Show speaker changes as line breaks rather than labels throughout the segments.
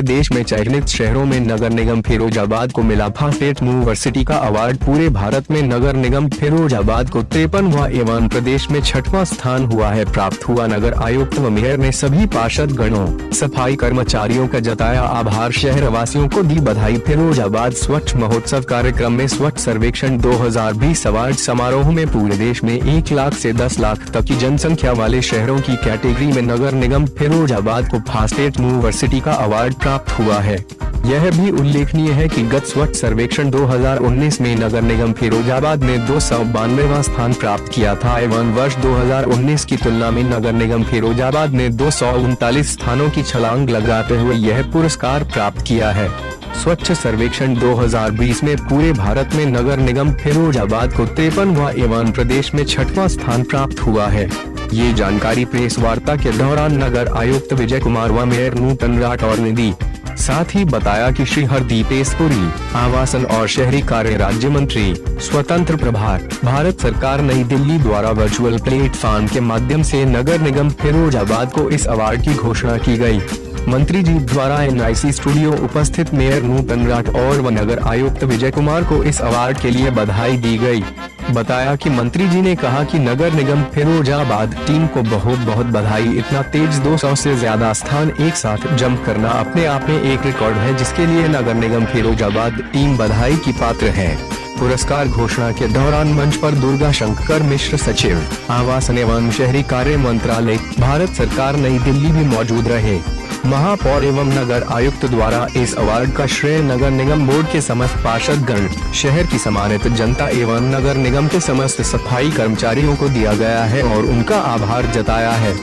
देश में चयनित शहरों में नगर निगम फिरोजाबाद को मिला स्टेट यूनिवर्सिटी का अवार्ड। पूरे भारत में नगर निगम फिरोजाबाद को 53वां एवं प्रदेश में 6वां स्थान हुआ है प्राप्त हुआ। नगर आयुक्त व मेयर ने सभी पार्षद गणों, सफाई कर्मचारियों का जताया आभार, शहर वासियों को दी बधाई। फिरोजाबाद स्वच्छ महोत्सव कार्यक्रम में स्वच्छ सर्वेक्षण 2020 अवार्ड समारोह में पूरे देश में 1 लाख से 10 लाख तक की जनसंख्या वाले शहरों की कैटेगरी में नगर निगम फिरोजाबाद को स्टेट यूनिवर्सिटी का अवार्ड प्राप्त हुआ है। यह भी उल्लेखनीय है कि गत स्वच्छ सर्वेक्षण 2019 में नगर निगम फिरोजाबाद ने 292वां स्थान प्राप्त किया था एवं वर्ष 2019 की तुलना में नगर निगम फिरोजाबाद ने 239 स्थानों की छलांग लगाते हुए यह पुरस्कार प्राप्त किया है। स्वच्छ सर्वेक्षण 2020 में पूरे भारत में नगर निगम फिरोजाबाद को 53वां एवं प्रदेश में 6वां स्थान प्राप्त हुआ है। ये जानकारी प्रेस वार्ता के दौरान नगर आयुक्त विजय कुमार व मेयर नूतन राठौर ने दी। साथ ही बताया कि श्री हरदीपेश पुरी, आवासन और शहरी कार्य राज्य मंत्री, स्वतंत्र प्रभार, भारत सरकार नई दिल्ली द्वारा वर्चुअल प्लेटफॉर्म के माध्यम से नगर निगम फिरोजाबाद को इस अवार्ड की घोषणा की गई। मंत्री जी द्वारा NIC स्टूडियो उपस्थित मेयर नूतन राठौर व नगर आयुक्त विजय कुमार को इस अवार्ड के लिए बधाई दी गई। बताया कि मंत्री जी ने कहा कि नगर निगम फिरोजाबाद टीम को बहुत बहुत बधाई। इतना तेज 200 से ज्यादा स्थान एक साथ जंप करना अपने आप में एक रिकॉर्ड है, जिसके लिए नगर निगम फिरोजाबाद टीम बधाई की पात्र है। पुरस्कार घोषणा के दौरान मंच पर दुर्गा शंकर मिश्र, सचिव, आवासन एवं शहरी कार्य मंत्रालय, भारत सरकार नई दिल्ली भी मौजूद रहे। महापौर एवं नगर आयुक्त द्वारा इस अवार्ड का श्रेय नगर निगम बोर्ड के समस्त पार्षद गण, शहर की सम्मानित जनता एवं नगर निगम के समस्त सफाई कर्मचारियों को दिया गया है और उनका आभार जताया है।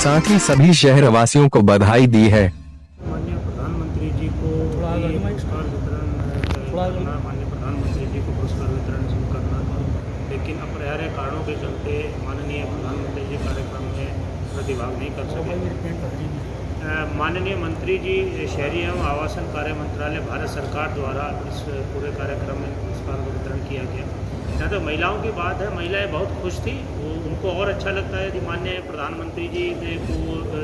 साथ ही सभी शहर वासियों को बधाई दी है।
माननीय प्रधानमंत्री जी को पुरस्कार वितरण शुरू करना था, लेकिन अपरिहार्य कारणों के चलते माननीय प्रधानमंत्री जी कार्यक्रम में प्रतिभाग नहीं कर सके। माननीय मंत्री जी शहरी एवं आवासन कार्य मंत्रालय भारत सरकार द्वारा इस पूरे कार्यक्रम में पुरस्कार का वितरण किया गया। जहाँ तक महिलाओं की बात है, महिलाएं बहुत खुश थी। उनको और अच्छा लगता है कि माननीय प्रधानमंत्री जी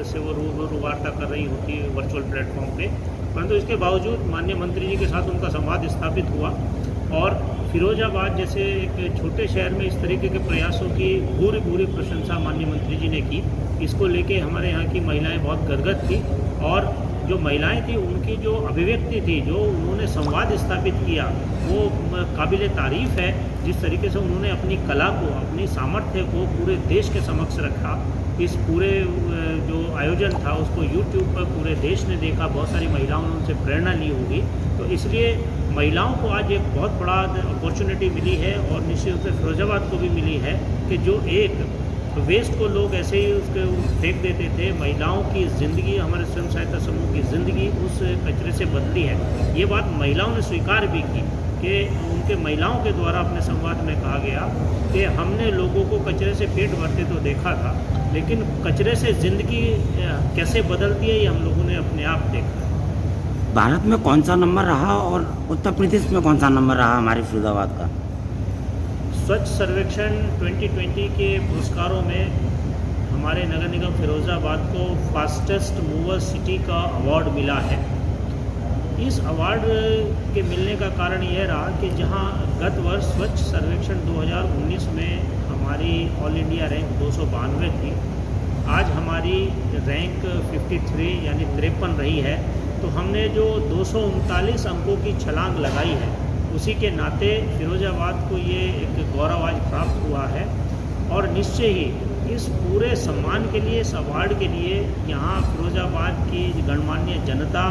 से वो रूबरू वार्ता कर रही होती वर्चुअल प्लेटफॉर्म पे, परंतु इसके बावजूद माननीय मंत्री जी के साथ उनका संवाद स्थापित हुआ और फिरोजाबाद जैसे एक छोटे शहर में इस तरीके के प्रयासों की पूरी प्रशंसा माननीय मंत्री जी ने की। इसको लेके हमारे यहाँ की महिलाएं बहुत गदगद थी और जो महिलाएं थी उनकी जो अभिव्यक्ति थी, जो उन्होंने संवाद स्थापित किया, वो काबिले तारीफ़ है। जिस तरीके से उन्होंने अपनी कला को, अपनी सामर्थ्य को पूरे देश के समक्ष रखा। इस पूरे जो आयोजन था उसको YouTube पर पूरे देश ने देखा, बहुत सारी महिलाओं ने उनसे प्रेरणा ली होगी। तो इसलिए महिलाओं को आज एक बहुत बड़ा अपॉर्चुनिटी मिली है और निश्चित रूप से फिरोजाबाद को भी मिली है कि जो एक वेस्ट को लोग ऐसे ही उसके फेंक देते थे, महिलाओं की ज़िंदगी, हमारे स्वयं सहायता समूह की ज़िंदगी उस कचरे से बदली है। ये बात महिलाओं ने स्वीकार भी की कि उनके महिलाओं के द्वारा अपने संवाद में कहा गया कि हमने लोगों को कचरे से पेट भरते तो देखा था, लेकिन कचरे से ज़िंदगी कैसे बदलती है ये हम लोगों ने अपने आप देखा।
भारत में कौन सा नंबर रहा और उत्तर प्रदेश में कौन सा नंबर रहा हमारे फिरोजाबाद का?
स्वच्छ सर्वेक्षण 2020 के पुरस्कारों में हमारे नगर निगम फिरोजाबाद को फास्टेस्ट मूवर सिटी का अवार्ड मिला है। इस अवार्ड के मिलने का कारण यह रहा कि जहां गत वर्ष स्वच्छ सर्वेक्षण 2019 में हमारी ऑल इंडिया रैंक 292 थी, आज हमारी रैंक 53 यानी 53 रही है। तो हमने जो 239 अंकों की छलांग लगाई है, उसी के नाते फिरोजाबाद को ये एक गौरव आज प्राप्त हुआ है और निश्चय ही इस पूरे सम्मान के लिए, इस अवार्ड के लिए यहाँ फिरोजाबाद की गणमान्य जनता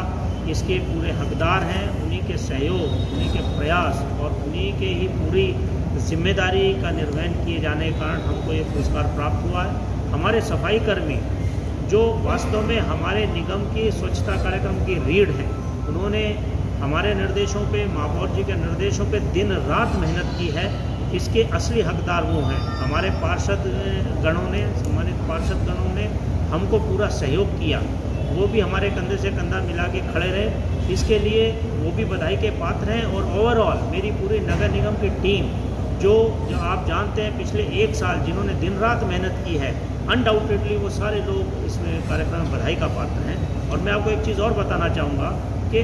इसके पूरे हकदार हैं। उन्हीं के सहयोग, उन्हीं के प्रयास और उन्हीं के ही पूरी जिम्मेदारी का निर्वहन किए जाने के कारण हमको ये पुरस्कार प्राप्त हुआ है। हमारे सफाई कर्मी जो वास्तव में हमारे निगम की स्वच्छता कार्यक्रम की रीढ़ हैं, उन्होंने हमारे निर्देशों पे, महापौर जी के निर्देशों पे दिन रात मेहनत की है। इसके असली हकदार वो हैं। हमारे पार्षद गणों ने, सम्मानित पार्षद गणों ने हमको पूरा सहयोग किया, वो भी हमारे कंधे से कंधा मिला के खड़े रहे। इसके लिए वो भी बधाई के पात्र हैं। और ओवरऑल मेरी पूरी नगर निगम की टीम जो आप जानते हैं पिछले 1 साल जिन्होंने दिन रात मेहनत की है, अनडाउटेडली वो सारे लोग इसमें कार्यक्रम में बधाई का पात्र हैं। और मैं आपको एक चीज़ और बताना चाहूँगा कि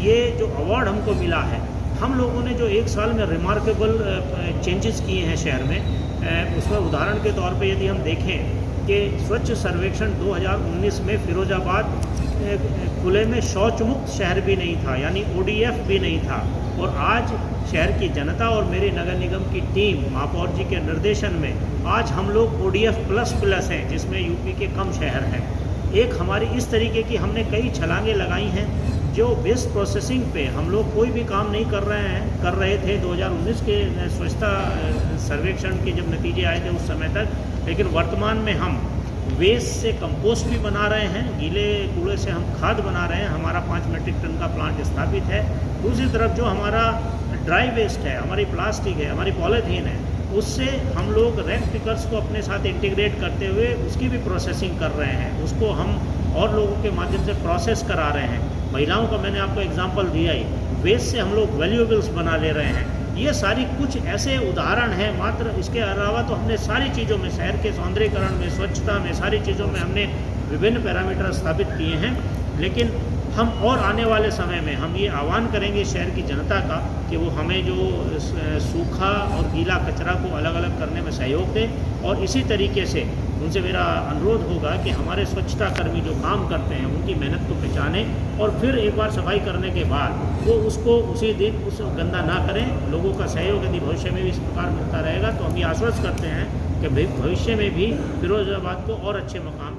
ये जो अवार्ड हमको मिला है, हम लोगों ने जो 1 साल में रिमार्केबल चेंजेस किए हैं शहर में, उसमें उदाहरण के तौर पे यदि हम देखें कि स्वच्छ सर्वेक्षण 2019 में फिरोजाबाद खुले में शौच मुक्त शहर भी नहीं था, यानी ODF भी नहीं था, और आज शहर की जनता और मेरे नगर निगम की टीम महापौर जी के निर्देशन में आज हम लोग ODF++ हैं, जिसमें यूपी के कम शहर हैं। एक हमारी इस तरीके की हमने कई छलांगें लगाई हैं, जो वेस्ट प्रोसेसिंग पे हम लोग कोई भी काम नहीं कर रहे थे 2019 के स्वच्छता सर्वेक्षण के जब नतीजे आए थे उस समय तक, लेकिन वर्तमान में हम वेस्ट से कंपोस्ट भी बना रहे हैं, गीले कूड़े से हम खाद बना रहे हैं। हमारा 5 मीट्रिक टन का प्लांट स्थापित है। दूसरी तरफ जो हमारा ड्राई वेस्ट है, हमारी प्लास्टिक है, हमारी पॉलीथीन है, उससे हम लोग रैक पिकर्स को अपने साथ इंटीग्रेट करते हुए उसकी भी प्रोसेसिंग कर रहे हैं, उसको हम और लोगों के माध्यम से प्रोसेस करा रहे हैं। महिलाओं का मैंने आपको एग्जांपल दिया ही, वेस्ट से हम लोग वैल्यूएबल्स बना ले रहे हैं। ये सारी कुछ ऐसे उदाहरण हैं, मात्र इसके अलावा तो हमने सारी चीज़ों में, शहर के सौंदर्यीकरण में, स्वच्छता में, सारी चीज़ों में हमने विभिन्न पैरामीटर स्थापित किए हैं। लेकिन हम और आने वाले समय में हम ये आह्वान करेंगे शहर की जनता का कि वो हमें जो सूखा और गीला कचरा को अलग अलग करने में सहयोग दें, और इसी तरीके से उनसे मेरा अनुरोध होगा कि हमारे स्वच्छता कर्मी जो काम करते हैं उनकी मेहनत को पहचानें, और फिर एक बार सफाई करने के बाद वो उसको उसी दिन उस गंदा ना करें। लोगों का सहयोग यदि भविष्य में भी इस प्रकार मिलता रहेगा तो हम ये आश्वस्त करते हैं कि भविष्य में भी फिरोजाबाद को और अच्छे मकाम